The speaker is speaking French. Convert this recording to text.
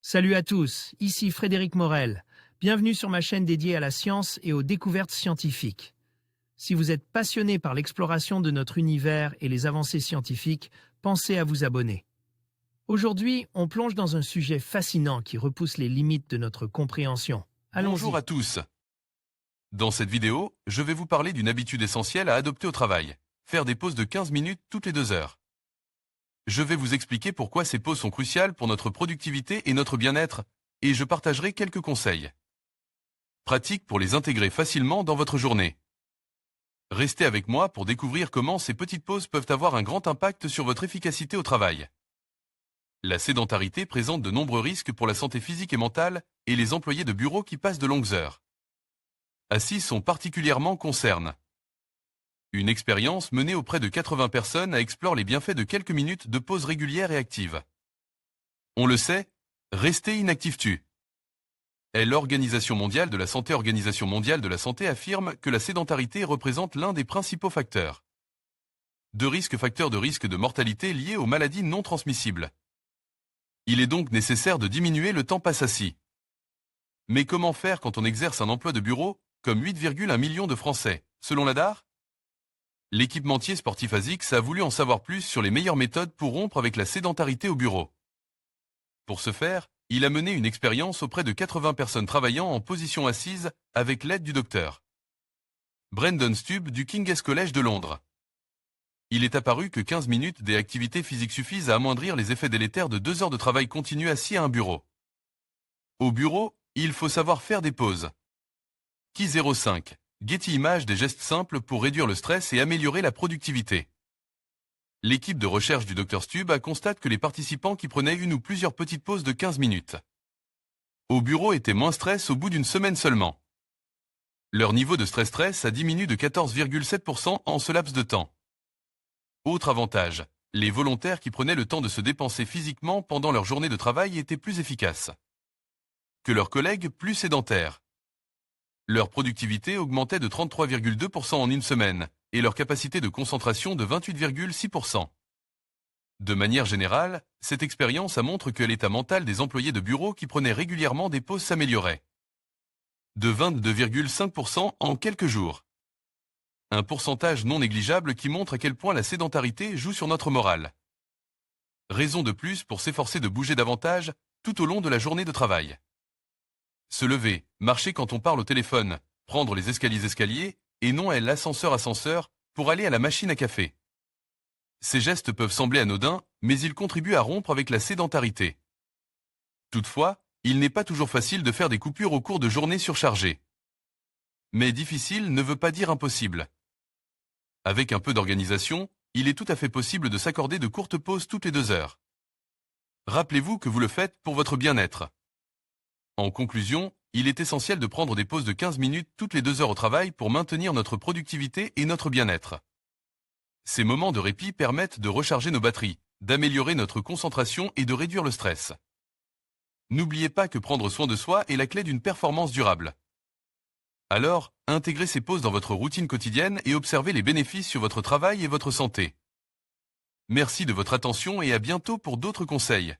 Salut à tous, ici Frédéric Morel. Bienvenue sur ma chaîne dédiée à la science et aux découvertes scientifiques. Si vous êtes passionné par l'exploration de notre univers et les avancées scientifiques, pensez à vous abonner. Aujourd'hui, on plonge dans un sujet fascinant qui repousse les limites de notre compréhension. Bonjour Allons-y. à tous. Dans cette vidéo, je vais vous parler d'une habitude essentielle à adopter au travail. Faire des pauses de 15 minutes toutes les 2 heures. Je vais vous expliquer pourquoi ces pauses sont cruciales pour notre productivité et notre bien-être, et je partagerai quelques conseils pratiques pour les intégrer facilement dans votre journée. Restez avec moi pour découvrir comment ces petites pauses peuvent avoir un grand impact sur votre efficacité au travail. La sédentarité présente de nombreux risques pour la santé physique et mentale, et les employés de bureau qui passent de longues heures assis sont particulièrement concernés. Une expérience menée auprès de 80 personnes explore les bienfaits de quelques minutes de pause régulière et active. On le sait, rester inactif tue. Et l'Organisation mondiale de la santé affirme que la sédentarité représente l'un des principaux facteurs facteurs de risque de mortalité liés aux maladies non transmissibles. Il est donc nécessaire de diminuer le temps passé assis. Mais comment faire quand on exerce un emploi de bureau, comme 8,1 millions de Français, selon la DAR? L'équipementier sportif ASICS a voulu en savoir plus sur les meilleures méthodes pour rompre avec la sédentarité au bureau. Pour ce faire, il a mené une expérience auprès de 80 personnes travaillant en position assise avec l'aide du docteur Brendan Stubb du King's College de Londres. Il est apparu que 15 minutes d'activité physique suffisent à amoindrir les effets délétères de 2 heures de travail continu assis à un bureau. Au bureau, il faut savoir faire des pauses. Key 05. Getty Images des gestes simples pour réduire le stress et améliorer la productivité. L'équipe de recherche du Dr Stubb constate que les participants qui prenaient une ou plusieurs petites pauses de 15 minutes au bureau étaient moins stress au bout d'une semaine seulement. Leur niveau de stress a diminué de 14,7% en ce laps de temps. Autre avantage, les volontaires qui prenaient le temps de se dépenser physiquement pendant leur journée de travail étaient plus efficaces que leurs collègues plus sédentaires. Leur productivité augmentait de 33,2% en une semaine, et leur capacité de concentration de 28,6%. De manière générale, cette expérience montre que l'état mental des employés de bureau qui prenaient régulièrement des pauses s'améliorait de 22,5% en quelques jours. Un pourcentage non négligeable qui montre à quel point la sédentarité joue sur notre morale. Raison de plus pour s'efforcer de bouger davantage tout au long de la journée de travail. Se lever, marcher quand on parle au téléphone, prendre les escaliers et non l'ascenseur pour aller à la machine à café. Ces gestes peuvent sembler anodins, mais ils contribuent à rompre avec la sédentarité. Toutefois, il n'est pas toujours facile de faire des coupures au cours de journées surchargées. Mais difficile ne veut pas dire impossible. Avec un peu d'organisation, il est tout à fait possible de s'accorder de courtes pauses toutes les 2 heures. Rappelez-vous que vous le faites pour votre bien-être. En conclusion, il est essentiel de prendre des pauses de 15 minutes toutes les 2 heures au travail pour maintenir notre productivité et notre bien-être. Ces moments de répit permettent de recharger nos batteries, d'améliorer notre concentration et de réduire le stress. N'oubliez pas que prendre soin de soi est la clé d'une performance durable. Alors, intégrez ces pauses dans votre routine quotidienne et observez les bénéfices sur votre travail et votre santé. Merci de votre attention et à bientôt pour d'autres conseils.